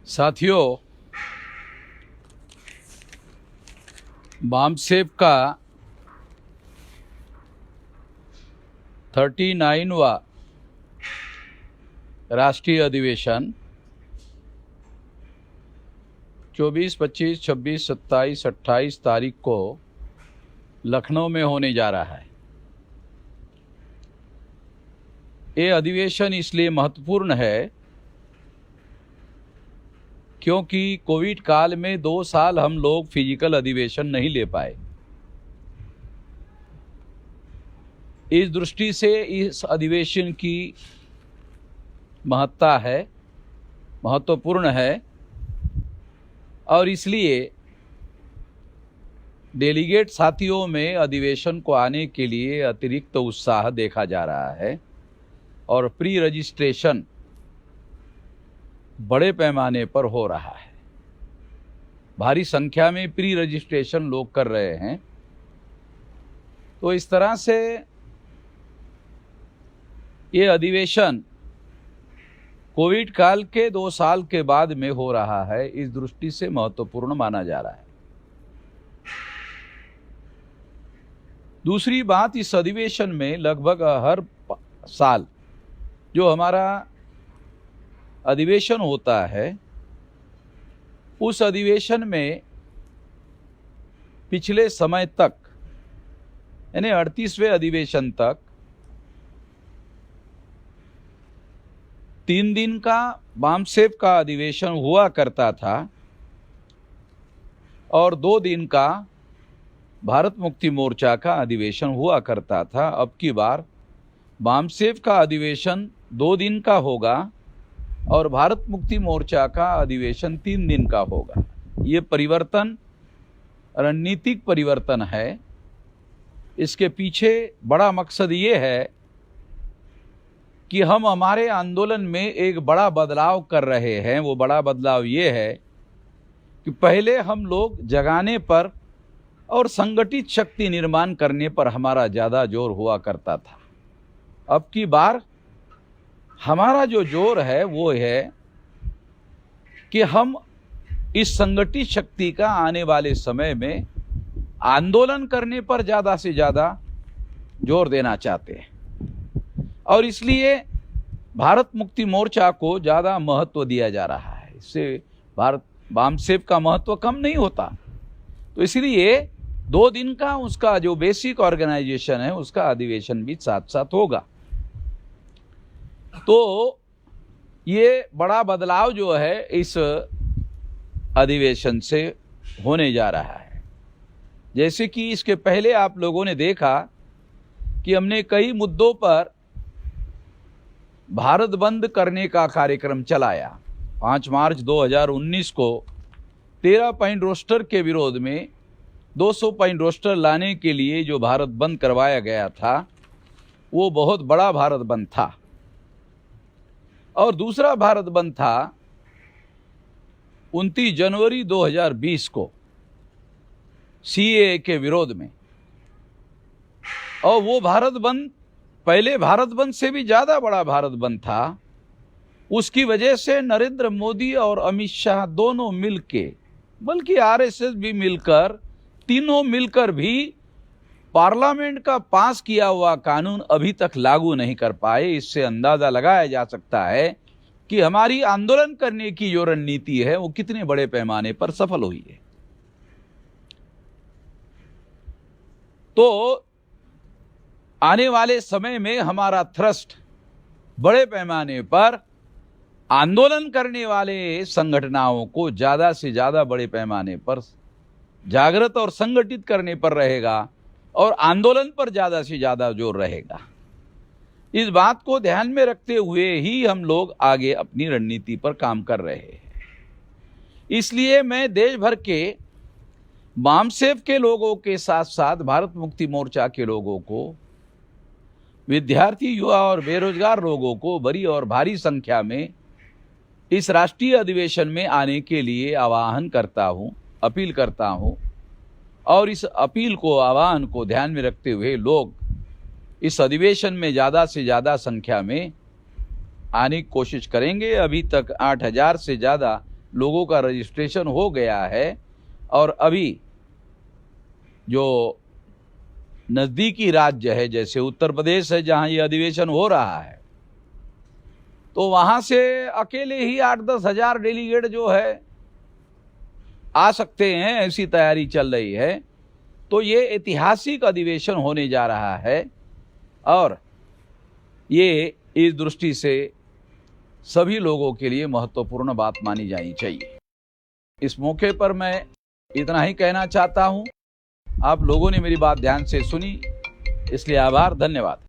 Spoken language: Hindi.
साथियों, बामसेफ का 39वां राष्ट्रीय अधिवेशन 24, 25, 26, 27, 28 तारीख को लखनऊ में होने जा रहा है। ये अधिवेशन इसलिए महत्वपूर्ण है क्योंकि कोविड काल में 2 साल हम लोग फिजिकल अधिवेशन नहीं ले पाए। इस दृष्टि से इस अधिवेशन की महत्ता है, महत्वपूर्ण है और इसलिए डेलीगेट साथियों में अधिवेशन को आने के लिए अतिरिक्त उत्साह देखा जा रहा है और प्री रजिस्ट्रेशन बड़े पैमाने पर हो रहा है। भारी संख्या में प्री रजिस्ट्रेशन लोग कर रहे हैं। तो इस तरह से ये अधिवेशन कोविड काल के 2 साल के बाद में हो रहा है, इस दृष्टि से महत्वपूर्ण माना जा रहा है। दूसरी बात, इस अधिवेशन में लगभग हर साल जो हमारा अधिवेशन होता है, उस अधिवेशन में पिछले समय तक यानी 38वें अधिवेशन तक 3 दिन का बामसेफ का अधिवेशन हुआ करता था और 2 दिन का भारत मुक्ति मोर्चा का अधिवेशन हुआ करता था। अब की बार बामसेफ का अधिवेशन 2 दिन का होगा और भारत मुक्ति मोर्चा का अधिवेशन 3 दिन का होगा। ये परिवर्तन रणनीतिक परिवर्तन है। इसके पीछे बड़ा मकसद ये है कि हम हमारे आंदोलन में एक बड़ा बदलाव कर रहे हैं। वो बड़ा बदलाव ये है कि पहले हम लोग जगाने पर और संगठित शक्ति निर्माण करने पर हमारा ज़्यादा जोर हुआ करता था। अब की बार हमारा जो जोर है वो है कि हम इस संगठित शक्ति का आने वाले समय में आंदोलन करने पर ज़्यादा से ज़्यादा जोर देना चाहते हैं और इसलिए भारत मुक्ति मोर्चा को ज़्यादा महत्व दिया जा रहा है। इससे भारत बामसेफ का महत्व कम नहीं होता। तो इसलिए 2 दिन का उसका जो बेसिक ऑर्गेनाइजेशन है उसका अधिवेशन भी साथ साथ होगा। तो ये बड़ा बदलाव जो है इस अधिवेशन से होने जा रहा है। जैसे कि इसके पहले आप लोगों ने देखा कि हमने कई मुद्दों पर भारत बंद करने का कार्यक्रम चलाया। 5 मार्च 2019 को 13 पॉइंट रोस्टर के विरोध में 200 पॉइंट रोस्टर लाने के लिए जो भारत बंद करवाया गया था वो बहुत बड़ा भारत बंद था। और दूसरा भारत बंद था 29 जनवरी 2020 को सीएए के विरोध में। और वो भारत बंद पहले भारत बंद से भी ज़्यादा बड़ा भारत बंद था। उसकी वजह से नरेंद्र मोदी और अमित शाह दोनों मिलके, बल्कि आरएसएस भी मिलकर, तीनों मिलकर भी पार्लियामेंट का पास किया हुआ कानून अभी तक लागू नहीं कर पाए। इससे अंदाजा लगाया जा सकता है कि हमारी आंदोलन करने की जो रणनीति है वो कितने बड़े पैमाने पर सफल हुई है। तो आने वाले समय में हमारा थ्रस्ट बड़े पैमाने पर आंदोलन करने वाले संगठनों को ज़्यादा से ज़्यादा बड़े पैमाने पर जागृत और संगठित करने पर रहेगा और आंदोलन पर ज़्यादा से ज़्यादा जोर रहेगा। इस बात को ध्यान में रखते हुए ही हम लोग आगे अपनी रणनीति पर काम कर रहे हैं। इसलिए मैं देश भर के बामसेफ के लोगों के साथ साथ भारत मुक्ति मोर्चा के लोगों को, विद्यार्थी, युवा और बेरोजगार लोगों को बड़ी और भारी संख्या में इस राष्ट्रीय अधिवेशन में आने के लिए आह्वान करता हूँ, अपील करता हूँ। और इस अपील को, आह्वान को ध्यान में रखते हुए लोग इस अधिवेशन में ज़्यादा से ज़्यादा संख्या में आने की कोशिश करेंगे। अभी तक 8000 से ज़्यादा लोगों का रजिस्ट्रेशन हो गया है और अभी जो नज़दीकी राज्य है जैसे उत्तर प्रदेश है जहां ये अधिवेशन हो रहा है, तो वहां से अकेले ही 8-10 हजार डेलीगेट जो है आ सकते हैं, ऐसी तैयारी चल रही है। तो ये ऐतिहासिक अधिवेशन होने जा रहा है और ये इस दृष्टि से सभी लोगों के लिए महत्वपूर्ण बात मानी जानी चाहिए। इस मौके पर मैं इतना ही कहना चाहता हूं। आप लोगों ने मेरी बात ध्यान से सुनी, इसलिए आभार, धन्यवाद।